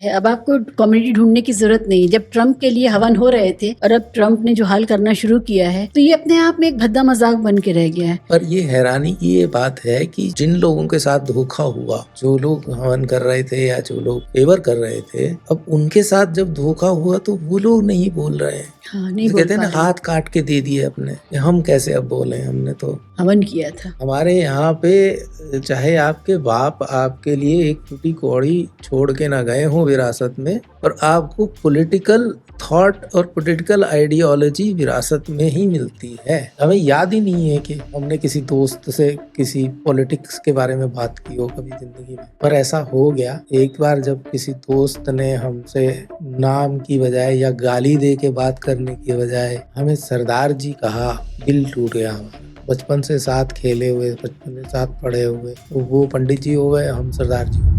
है। अब आपको कॉमेडी ढूंढने की जरूरत नहीं। जब ट्रम्प के लिए हवन हो रहे थे और अब ट्रम्प ने जो हाल करना शुरू किया है, तो ये अपने आप में एक भद्दा मजाक बन के रह गया है। पर ये हैरानी की ये बात है कि जिन लोगों के साथ धोखा हुआ, जो लोग हवन कर रहे थे या जो लोग फेवर कर रहे थे, अब उनके साथ जब धोखा हुआ तो वो लोग नहीं बोल रहे हैं। हाँ, नहीं तो बोल कहते हैं पा ना, रहे। हाथ काट के दे दिए अपने, हम कैसे अब बोले, हमने तो हवन किया था। हमारे यहाँ पे चाहे आपके बाप आपके लिए एक टूटी कौड़ी छोड़ के ना गए हों विरासत में, और आपको पॉलिटिकल थॉट और पॉलिटिकल आइडियोलॉजी विरासत में ही मिलती है। हमें याद ही नहीं है कि हमने किसी दोस्त से किसी पॉलिटिक्स के बारे में बात की हो कभी जिंदगी में, पर ऐसा हो गया एक बार जब किसी दोस्त ने हमसे नाम की बजाय या गाली दे के बात करने की बजाय हमें सरदार जी कहा, दिल टूट गया हमारा। बचपन से साथ खेले हुए, बचपन से साथ पढ़े हुए, तो वो पंडित जी हो गए, हम सरदार जी हो गए।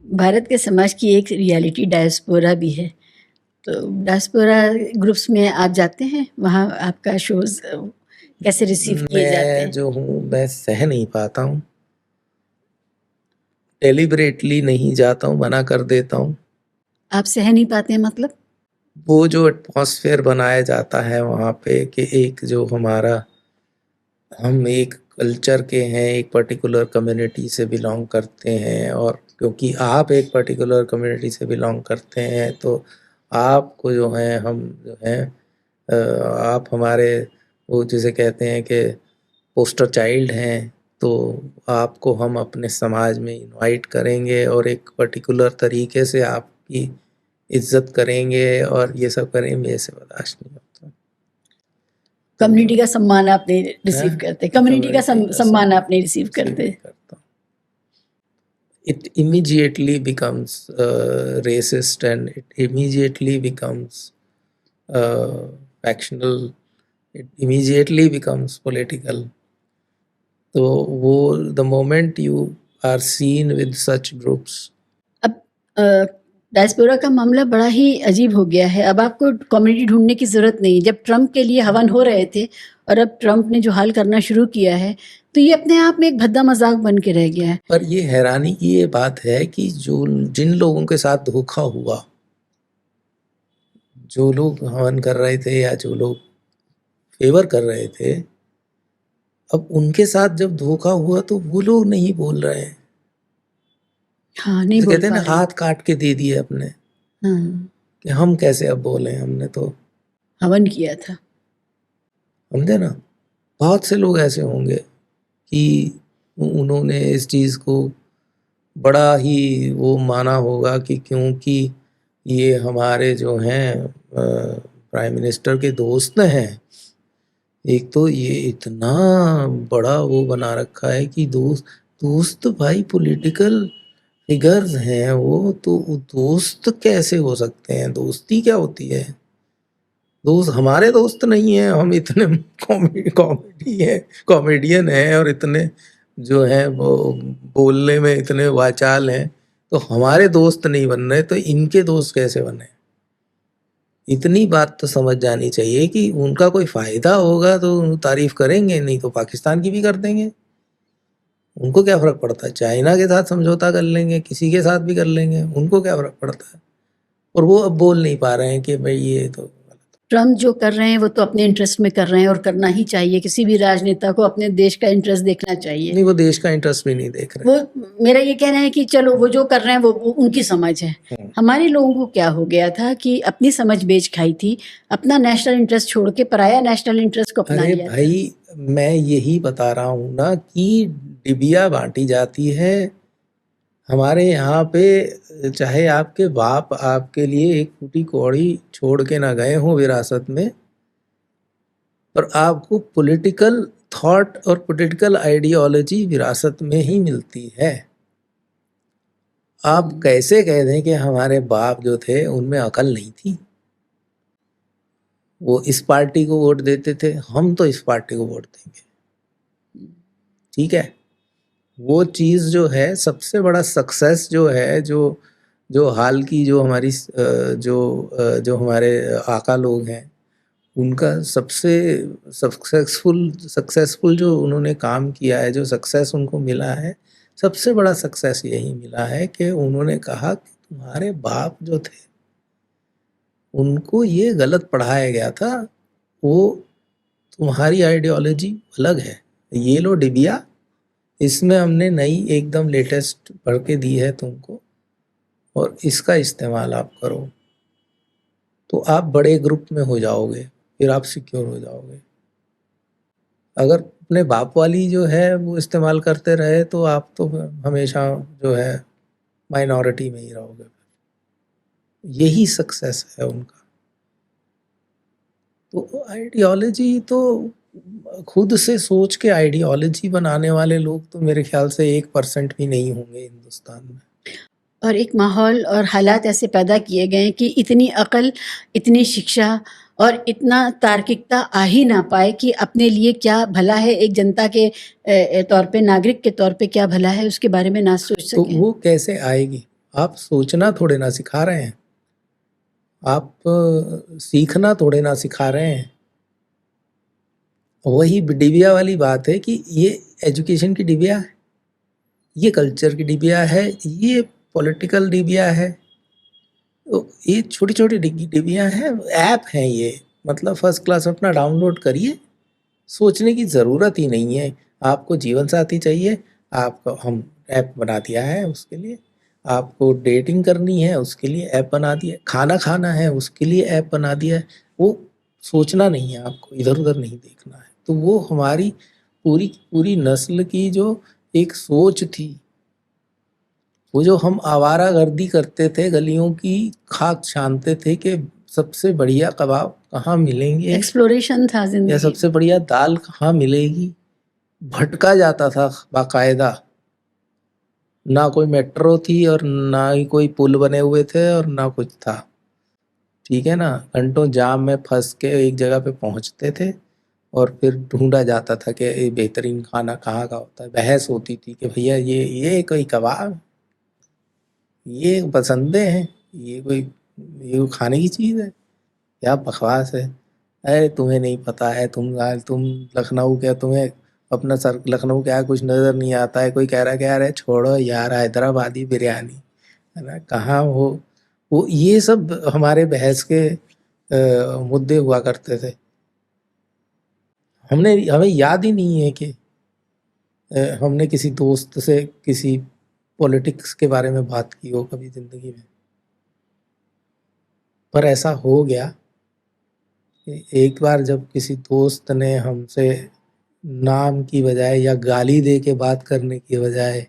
भारत के समाज की एक रियलिटी डायस्पोरा भी है। तो डायस्पोरा ग्रुप्स में आप जाते हैं, वहाँ आपका शोज कैसे रिसीव किए जाते मैं हैं? जो हूँ मैं सह नहीं पाता हूँ, डेलिबरेटली नहीं जाता हूँ, मना कर देता हूँ। आप सह नहीं पाते हैं मतलब? वो जो एटमॉस्फेयर बनाया जाता है वहाँ पे कि एक जो हमारा, हम एक कल्चर के हैं, एक पर्टिकुलर कम्युनिटी से बिलोंग करते हैं, और क्योंकि आप एक पर्टिकुलर कम्युनिटी से बिलोंग करते हैं तो आपको जो है, हम जो है आप हमारे वो जिसे कहते हैं कि पोस्टर चाइल्ड हैं, तो आपको हम अपने समाज में इनवाइट करेंगे और एक पर्टिकुलर तरीके से आपकी इज्जत करेंगे और ये सब करेंगे, मेरे से बर्दाश्त नहीं होता। कम्युनिटी का सम्मान आप नहीं रिसीव हाँ, करते, कम्युनिटी का सम्मान आप नहीं रिसीव रिसीव करते। नहीं करता। It immediately becomes racist, and it immediately becomes factional, it immediately becomes political. तो वो the moment you are seen with such groups, अब डायस्पोरा का मामला बड़ा ही अजीब हो गया है। अब आपको कम्युनिटी ढूंढने की जरूरत नहीं। जब ट्रम्प के लिए हवन हो रहे थे और अब ट्रम्प ने जो हाल करना शुरू किया है, तो ये अपने आप में एक भद्दा मजाक बन के रह गया है। पर ये हैरानी की ये बात है कि जो जिन लोगों के साथ धोखा हुआ, जो लोग हवन कर रहे थे या जो लोग फेवर कर रहे थे, अब उनके साथ जब धोखा हुआ तो वो लोग नहीं बोल रहे हैं। हाँ, नहीं तो बोल कहते हैं पा ना, रहे। हाथ काट के दे दिए अपने, हाँ, कि हम कैसे अब बोले, हमने तो हवन किया था। समझे ना। बहुत से लोग ऐसे होंगे कि उन्होंने इस चीज़ को बड़ा ही वो माना होगा कि क्योंकि ये हमारे जो हैं प्राइम मिनिस्टर के दोस्त हैं, एक तो ये इतना बड़ा वो बना रखा है कि दोस्त दोस्त भाई पॉलिटिकल फिगर्स हैं वो, तो दोस्त कैसे हो सकते हैं, दोस्ती क्या होती है, दोस्त हमारे दोस्त नहीं है, हम इतने कॉमेडियन हैं और इतने जो हैं वो बोलने में इतने वाचाल हैं, तो हमारे दोस्त नहीं बन रहे तो इनके दोस्त कैसे बने। इतनी बात तो समझ जानी चाहिए कि उनका कोई फायदा होगा तो तारीफ करेंगे, नहीं तो पाकिस्तान की भी कर देंगे। उनको क्या फर्क पड़ता है, चाइना के साथ समझौता कर लेंगे, किसी के साथ भी कर लेंगे, उनको क्या फर्क पड़ता है। और वो अब बोल नहीं पा रहे हैं कि भाई ये तो ट्रम्प जो कर रहे हैं वो तो अपने इंटरेस्ट में कर रहे हैं और करना ही चाहिए। किसी भी राजनेता को अपने देश का इंटरेस्ट देखना चाहिए। नहीं, वो देश का इंटरेस्ट भी नहीं देख रहे। वो मेरा ये कहना है कि चलो वो जो कर रहे हैं वो उनकी समझ है। हमारे लोगों को क्या हो गया था कि अपनी समझ बेच खाई थी, अपना नेशनल इंटरेस्ट छोड़ के पराया नेशनल इंटरेस्ट को अपना अरे लिया था। भाई, मैं यही बता रहा हूँ ना कि डिबिया बांटी जाती है हमारे यहाँ पे, चाहे आपके बाप आपके लिए एक टूटी कौड़ी छोड़ के ना गए हों विरासत में, पर आपको पॉलिटिकल थॉट और पॉलिटिकल आइडियोलॉजी विरासत में ही मिलती है। आप कैसे कह दें कि हमारे बाप जो थे उनमें अकल नहीं थी, वो इस पार्टी को वोट देते थे, हम तो इस पार्टी को वोट देंगे। ठीक है, वो चीज़ जो है, सबसे बड़ा सक्सेस जो है, जो जो हाल की जो हमारी जो हमारे आका लोग हैं, उनका सबसे सक्सेसफुल जो उन्होंने काम किया है, जो सक्सेस उनको मिला है, सबसे बड़ा सक्सेस यही मिला है कि उन्होंने कहा कि तुम्हारे बाप जो थे उनको ये गलत पढ़ाया गया था, वो तुम्हारी आइडियोलॉजी अलग है, ये लो डिबिया, इसमें हमने नई एकदम लेटेस्ट भर के दी है तुमको और इसका इस्तेमाल आप करो तो आप बड़े ग्रुप में हो जाओगे, फिर आप सिक्योर हो जाओगे। अगर अपने बाप वाली जो है वो इस्तेमाल करते रहे तो आप तो हमेशा जो है माइनॉरिटी में ही रहोगे। यही सक्सेस है उनका। तो आइडियोलॉजी तो खुद से सोच के आइडियोलॉजी बनाने वाले लोग तो मेरे ख्याल से 1% भी नहीं होंगे हिंदुस्तान में। और एक माहौल और हालात ऐसे पैदा किए गए हैं कि इतनी अकल, इतनी शिक्षा और इतना तार्किकता आ ही ना पाए कि अपने लिए क्या भला है, एक जनता के तौर पे, नागरिक के तौर पे क्या भला है, उसके बारे में ना सोच तो सकें। वो कैसे आएगी? आप सोचना थोड़े ना सिखा रहे हैं, आप सीखना थोड़े ना सिखा रहे हैं। वही डिबिया वाली बात है कि ये एजुकेशन की डिबिया है, ये कल्चर की डिबिया है, ये पॉलिटिकल डिबिया है। तो ये छोटी छोटी डिबिया हैं, ऐप हैं ये, मतलब फर्स्ट क्लास अपना डाउनलोड करिए, सोचने की ज़रूरत ही नहीं है। आपको जीवन साथी चाहिए, आपको हम ऐप बना दिया है उसके लिए। आपको डेटिंग करनी है उसके लिए ऐप बना दिया है, खाना खाना है उसके लिए ऐप बना दिया है। वो सोचना नहीं है, आपको इधर उधर नहीं देखना है। तो वो हमारी पूरी पूरी नस्ल की जो एक सोच थी, वो जो हम आवारागर्दी करते थे, गलियों की खाक छानते थे कि सबसे बढ़िया कबाब कहाँ मिलेंगे एक्सप्लोरेशन था या जिंदगी। सबसे बढ़िया दाल कहाँ मिलेगी, भटका जाता था बाकायदा। ना कोई मेट्रो थी और ना ही कोई पुल बने हुए थे और ना कुछ था, ठीक है ना। घंटों जाम में फंस के एक जगह पे पहुंचते थे और फिर ढूंढा जाता था कि ये बेहतरीन खाना कहाँ का होता है। बहस होती थी कि भैया ये कोई कबाब, ये पसंदे हैं, ये कोई खाने की चीज़ है, क्या बकवास है। अरे तुम्हें नहीं पता है, तुम लखनऊ क्या, तुम्हें अपना सर लखनऊ क्या कुछ नज़र नहीं आता है। कोई कह रहा है कि अरे छोड़ो यार हैदराबादी बिरयानी, है ना, कहाँ वो ये सब हमारे बहस के मुद्दे हुआ करते थे। हमें याद ही नहीं है कि हमने किसी दोस्त से किसी पॉलिटिक्स के बारे में बात की हो कभी ज़िंदगी में। पर ऐसा हो गया कि एक बार जब किसी दोस्त ने हमसे नाम की बजाय या गाली दे के बात करने की बजाय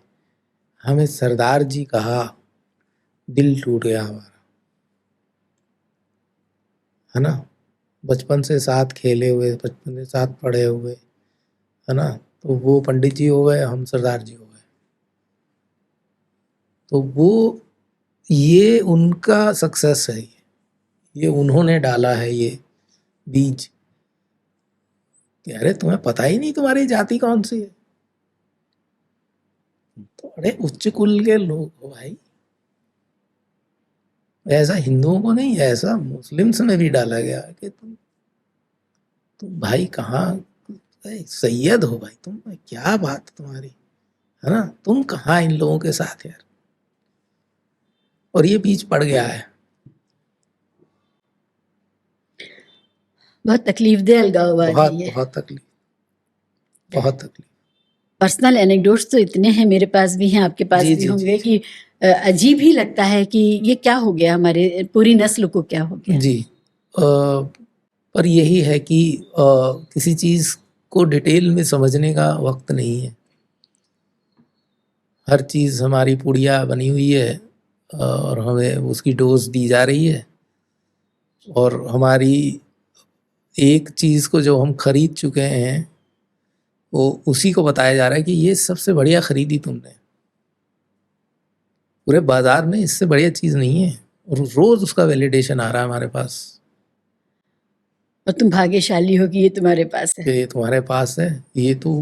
हमें सरदार जी कहा, दिल टूट गया हमारा, है ना। बचपन से साथ खेले हुए, बचपन से साथ पढ़े हुए, है ना। तो वो पंडित जी हो गए, हम सरदार जी हो गए। तो वो ये उनका सक्सेस है, ये उन्होंने डाला है ये बीज कि अरे तुम्हें पता ही नहीं तुम्हारी जाति कौन सी है, तो बड़े उच्च कुल के लोग हो भाई। ऐसा हिंदुओं को नहीं, ऐसा मुस्लिम्स में भी डाला गया कि तुम भाई कहाँ सैयद हो भाई, तुम क्या बात तुम्हारी, है ना, तुम कहाँ इन लोगों के साथ यार। और ये बीच पड़ गया है। बहुत तकलीफदेह अलगाववाद है बहुत ये। बहुत तकलीफ, बहुत तकलीफ। पर्सनल एनेक्डोट्स तो इतने हैं, मेरे पास भी हैं, आपके पास जी भी जी होंगे जी कि अजीब ही लगता है कि ये क्या हो गया, हमारे पूरी नस्ल को क्या हो गया। जी। पर यही है कि किसी चीज़ को डिटेल में समझने का वक्त नहीं है। हर चीज़ हमारी पुड़िया बनी हुई है और हमें उसकी डोज दी जा रही है, और हमारी एक चीज़ को जो हम खरीद चुके हैं वो उसी को बताया जा रहा है कि ये सबसे बढ़िया खरीदी तुमने, पूरे बाजार में इससे बढ़िया चीज़ नहीं है, और रोज़ उसका वैलिडेशन आ रहा है हमारे पास और तुम भाग्यशाली हो कि ये तुम्हारे पास है। कि ये तुम्हारे पास है, ये तो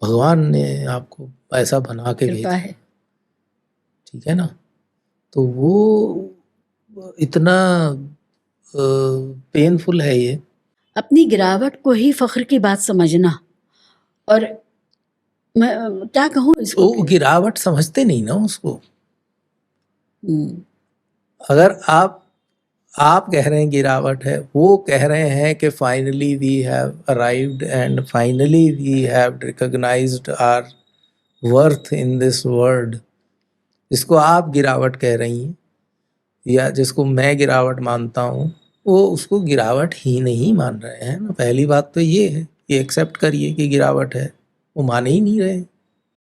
भगवान ने आपको ऐसा बना के कृपा भेजा, है। ठीक है ना। तो वो इतना पेनफुल है ये। अपनी गिरावट को ही फ़ख्र की बात समझना और मैं क्या कहूँ इसको? वो गिरावट समझते नहीं ना उसको। हम्म, अगर आप कह रहे हैं गिरावट है, वो कह रहे हैं कि finally we have arrived and finally we have recognized our worth in this world, जिसको आप गिरावट कह रही हैं या जिसको मैं गिरावट मानता हूँ, वो उसको गिरावट ही नहीं मान रहे हैं ना। पहली बात तो ये है कि एक्सेप्ट करिए कि गिरावट है, वो मान ही नहीं रहे।